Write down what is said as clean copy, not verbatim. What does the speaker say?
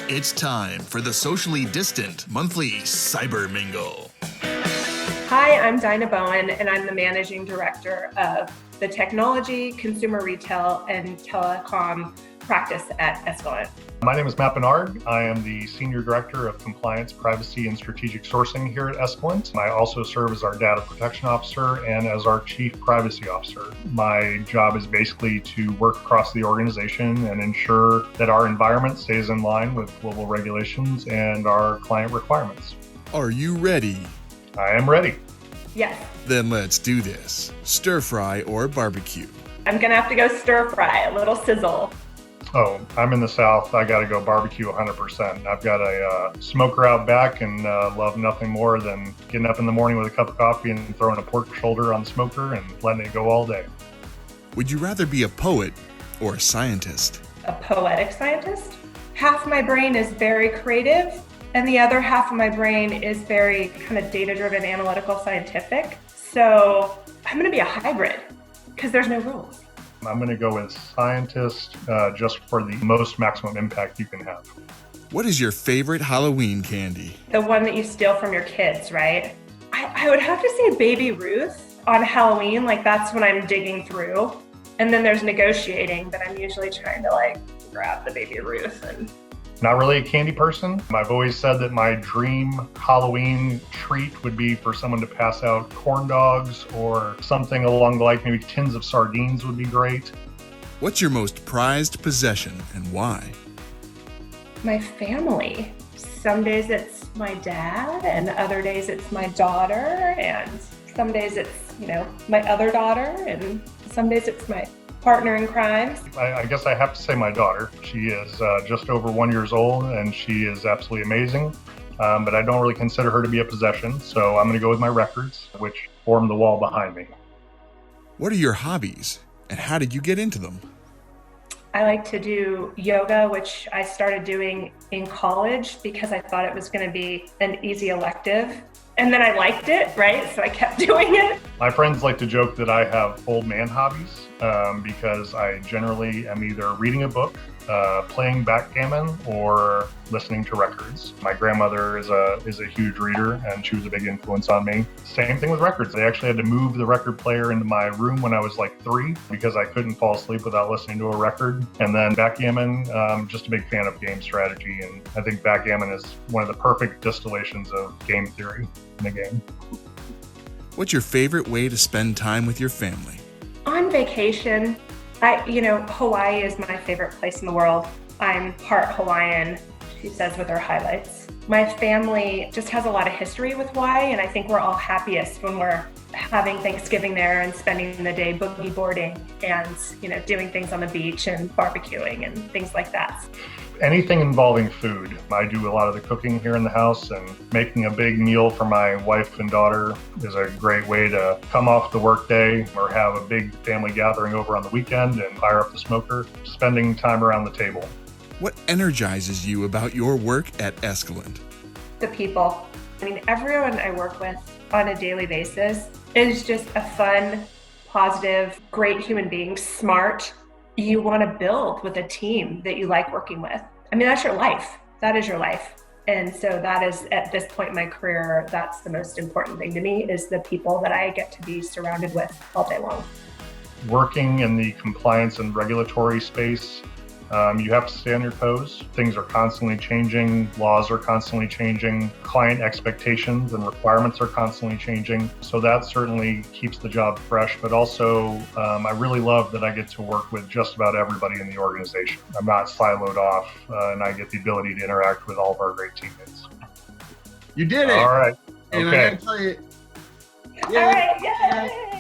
It's time for the socially distant monthly Cyber Mingle. Hi, I'm Dyna Boen, and I'm the Managing Director of the Technology, Consumer Retail, and Telecom practice at Escalent. My name is Benard. I am the Senior Director of Compliance, Privacy, and Strategic Sourcing here at Escalent. I also serve as our Data Protection Officer and as our Chief Privacy Officer. My job is basically to work across the organization and ensure that our environment stays in line with global regulations and our client requirements. Are you ready? I am ready. Yes. Then let's do this. Stir fry or barbecue? I'm going to have to go stir fry, a little sizzle. Oh, I'm in the South. I got to go barbecue 100%. I've got a smoker out back and love nothing more than getting up in the morning with a cup of coffee and throwing a pork shoulder on the smoker and letting it go all day. Would you rather be a poet or a scientist? A poetic scientist. Half my brain is very creative, and the other half of my brain is very kind of data-driven, analytical, scientific. So I'm going to be a hybrid because there's no rules. I'm going to go with scientist just for the most maximum impact you can have. What is your favorite Halloween candy? The one that you steal from your kids, right? I would have to say Baby Ruth on Halloween. Like, that's when I'm digging through. And then there's negotiating, but I'm usually trying to grab the Baby Ruth. And not really a candy person. I've always said that my dream Halloween treat would be for someone to pass out corn dogs or something along the like, maybe tins of sardines would be great. What's your most prized possession and why? My family. Some days it's my dad, and other days it's my daughter, and some days it's, my other daughter, and some days it's my partner in crime. I guess I have to say my daughter. She is just over 1 year old, and she is absolutely amazing. But I don't really consider her to be a possession, so I'm going to go with my records, which form the wall behind me. What are your hobbies, and how did you get into them? I like to do yoga, which I started doing in college because I thought it was going to be an easy elective. And then I liked it, right? So I kept doing it. My friends like to joke that I have old man hobbies because I generally am either reading a book, playing backgammon, or listening to records. My grandmother is a huge reader, and she was a big influence on me. Same thing with records. They actually had to move the record player into my room when I was 3 because I couldn't fall asleep without listening to a record. And then backgammon, just a big fan of game strategy, and I think backgammon is one of the perfect distillations of game theory in a game. What's your favorite way to spend time with your family? On vacation, Hawaii is my favorite place in the world. I'm part Hawaiian, she says with her highlights. My family just has a lot of history with Hawaii, and I think we're all happiest when we're having Thanksgiving there and spending the day boogie boarding and, doing things on the beach and barbecuing and things like that. Anything involving food. I do a lot of the cooking here in the house, and making a big meal for my wife and daughter is a great way to come off the work day or have a big family gathering over on the weekend and fire up the smoker, spending time around the table. What energizes you about your work at Escalent? The people. Everyone I work with on a daily basis is just a fun, positive, great human being, smart. You want to build with a team that you like working with. That's your life. That is your life. And so that is, at this point in my career, that's the most important thing to me, is the people that I get to be surrounded with all day long. Working in the compliance and regulatory space, you have to stay on your toes. Things are constantly changing, laws are constantly changing, client expectations and requirements are constantly changing. So that certainly keeps the job fresh, but also I really love that I get to work with just about everybody in the organization. I'm not siloed off, and I get the ability to interact with all of our great teammates. You did it! All right. And okay. I gotta tell you, All right, yay!